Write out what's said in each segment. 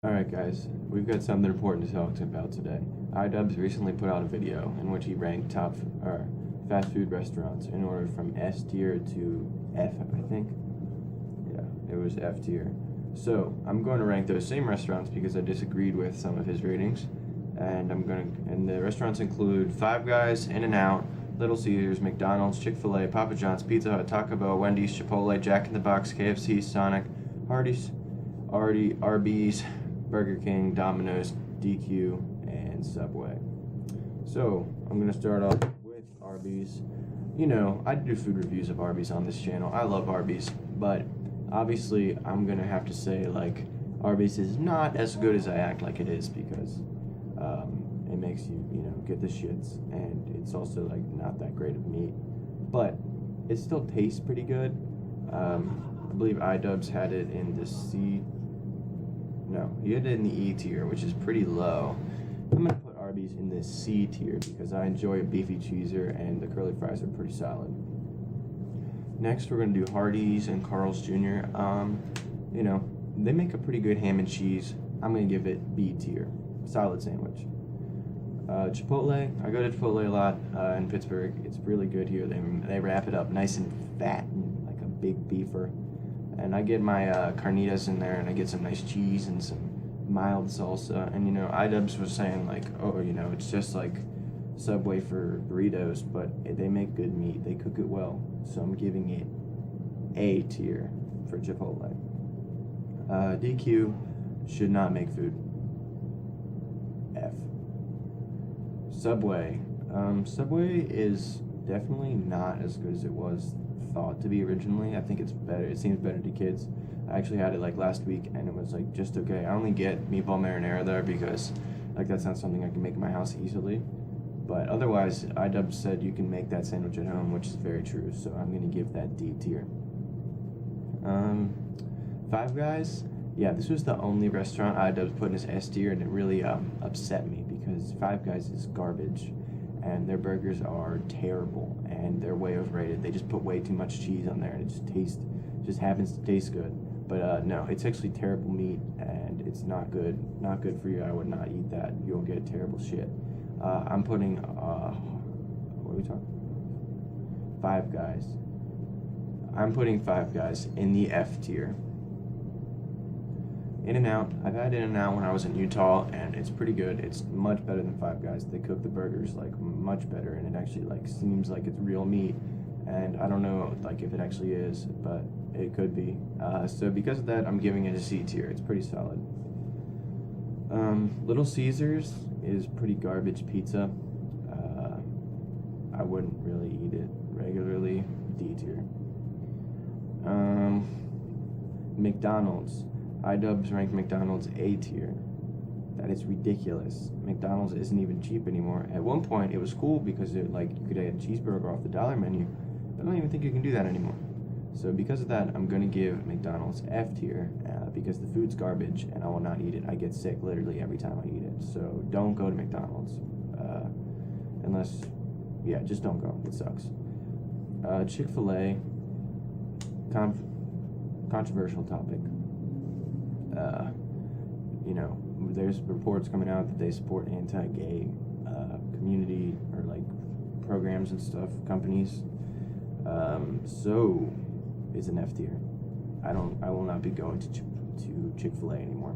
Alright guys, we've got something important to talk about today. iDubbbz recently put out a video in which he ranked fast food restaurants in order from S tier to F, I think. Yeah, it was F tier. So, I'm going to rank those same restaurants because I disagreed with some of his ratings. And the restaurants include Five Guys, In-N-Out, Little Caesars, McDonald's, Chick-fil-A, Papa John's, Pizza Hut, Taco Bell, Wendy's, Chipotle, Jack in the Box, KFC, Sonic, Hardee's, Arby's, Burger King, Domino's, DQ, and Subway. So, I'm going to start off with Arby's. You know, I do food reviews of Arby's on this channel. I love Arby's, but obviously I'm going to have to say, like, Arby's is not as good as I act like it is because it makes you, get the shits, and it's also, like, not that great of meat. But it still tastes pretty good. I believe iDubbbz had it in the C... No, he had it in the E tier, which is pretty low. I'm going to put Arby's in the C tier because I enjoy a beefy cheeser and the curly fries are pretty solid. Next, we're going to do Hardee's and Carl's Jr. They make a pretty good ham and cheese. I'm going to give it B tier. Solid sandwich. Chipotle, I go to Chipotle a lot in Pittsburgh. It's really good here. They wrap it up nice and fat and like a big beefer. And I get my carnitas in there, and I get some nice cheese and some mild salsa. And iDubbbz was saying like, oh, it's just like Subway for burritos, but they make good meat. They cook it well. So I'm giving it A tier for Chipotle. DQ should not make food. F. Subway. Subway is definitely not as good as it was thought to be originally. I think it's better. It seems better to kids. I actually had it like last week, and it was like just okay. I only get meatball marinara there because like that's not something I can make in my house easily. But otherwise, iDubbbz said you can make that sandwich at home, which is very true. So I'm gonna give that D tier. Five Guys. Yeah, this was the only restaurant iDubbbz put in his S tier, and it really upset me because Five Guys is garbage, and their burgers are terrible, and they're way overrated. They just put way too much cheese on there, and it just happens to taste good. But no, it's actually terrible meat, and it's not good. Not good for you. I would not eat that. You'll get terrible shit. I'm putting what are we talking? Five Guys. I'm putting Five Guys in the F tier. In-N-Out. I've had In-N-Out when I was in Utah, and it's pretty good. It's much better than Five Guys. They cook the burgers like much better, and it actually like seems like it's real meat. And I don't know like if it actually is, but it could be. So because of that, I'm giving it a C tier. It's pretty solid. Little Caesars is pretty garbage pizza. I wouldn't really eat it regularly. D tier. McDonald's. iDubbbz ranked McDonald's A tier. That is ridiculous. McDonald's isn't even cheap anymore. At one point, it was cool because you could get a cheeseburger off the dollar menu, but I don't even think you can do that anymore. So because of that, I'm gonna give McDonald's F tier because the food's garbage and I will not eat it. I get sick literally every time I eat it. So don't go to McDonald's just don't go. It sucks. Chick-fil-A, controversial topic. There's reports coming out that they support anti-gay community or like programs and stuff, companies. So it's an F tier. I will not be going to Chick-fil-A anymore.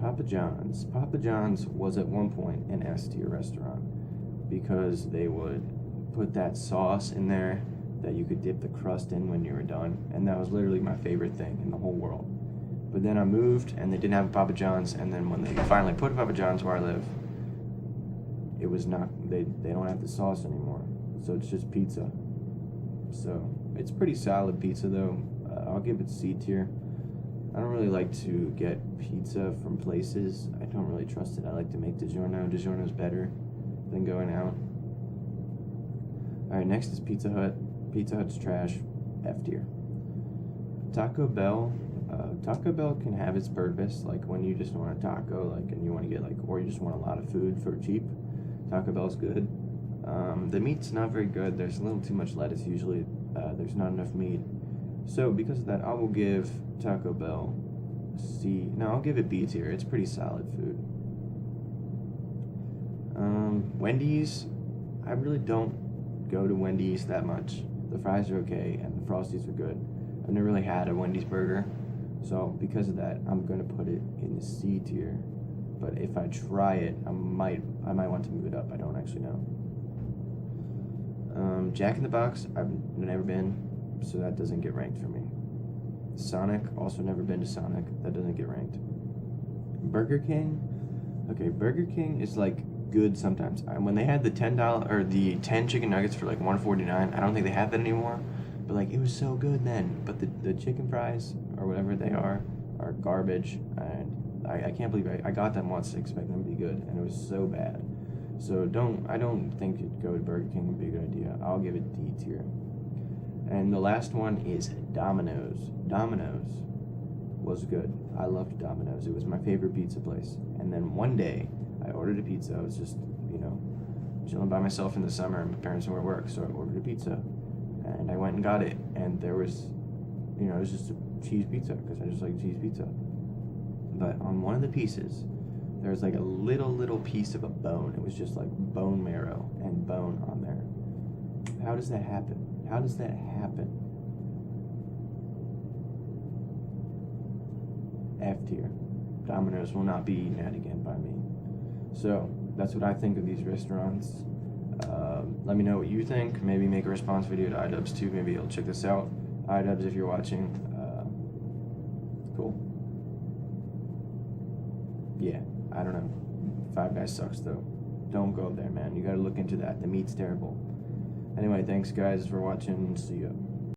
Papa John's. Papa John's was at one point an S tier restaurant because they would put that sauce in there that you could dip the crust in when you were done, and that was literally my favorite thing in the whole world. But then I moved, and they didn't have a Papa John's, and then when they finally put a Papa John's where I live, it was not, they don't have the sauce anymore, so it's just pizza. So, it's pretty solid pizza though. I'll give it C tier. I don't really like to get pizza from places. I don't really trust it. I like to make DiGiorno. DiGiorno's better than going out. Alright, next is Pizza Hut. Pizza Hut's trash. F tier. Taco Bell. Taco Bell can have its purpose, like when you just want a taco, and you want to get or you just want a lot of food for cheap. Taco Bell's good. The meat's not very good. There's a little too much lettuce usually. There's not enough meat. So because of that, I will give Taco Bell C. No, I'll give it B tier. It's pretty solid food. Wendy's, I really don't go to Wendy's that much. The fries are okay and the Frosties are good. I've never really had a Wendy's burger, so because of that, I'm gonna put it in the C tier. But if I try it, I might want to move it up. I don't actually know. Jack in the Box, I've never been, so that doesn't get ranked for me. Sonic, also never been to Sonic. That doesn't get ranked. Burger King, okay, Burger King is like good sometimes. When they had the $10 or the 10 chicken nuggets for like $1.49, I don't think they have that anymore. But like it was so good then. But the chicken fries or whatever they are garbage, and I can't believe I got them once expecting them to be good, and it was so bad. So I don't think to go to Burger King would be a good idea. I'll give it D tier. And the last one is Domino's. Domino's was good. I loved Domino's. It was my favorite pizza place. And then one day, I ordered a pizza. I was just, chilling by myself in the summer. My parents were at work, so I ordered a pizza. And I went and got it. And there was, it was just a cheese pizza, because I just like cheese pizza. But on one of the pieces, there was like a little piece of a bone. It was just like bone marrow and bone on there. How does that happen? How does that happen? F tier. Domino's will not be eaten at again by me. So, that's what I think of these restaurants. Let me know what you think. Maybe make a response video to iDubbbz too. Maybe you'll check this out. iDubbbz, if you're watching. Cool. Yeah, I don't know. Five Guys sucks though. Don't go there, man. You gotta look into that. The meat's terrible. Anyway, thanks guys for watching. See ya.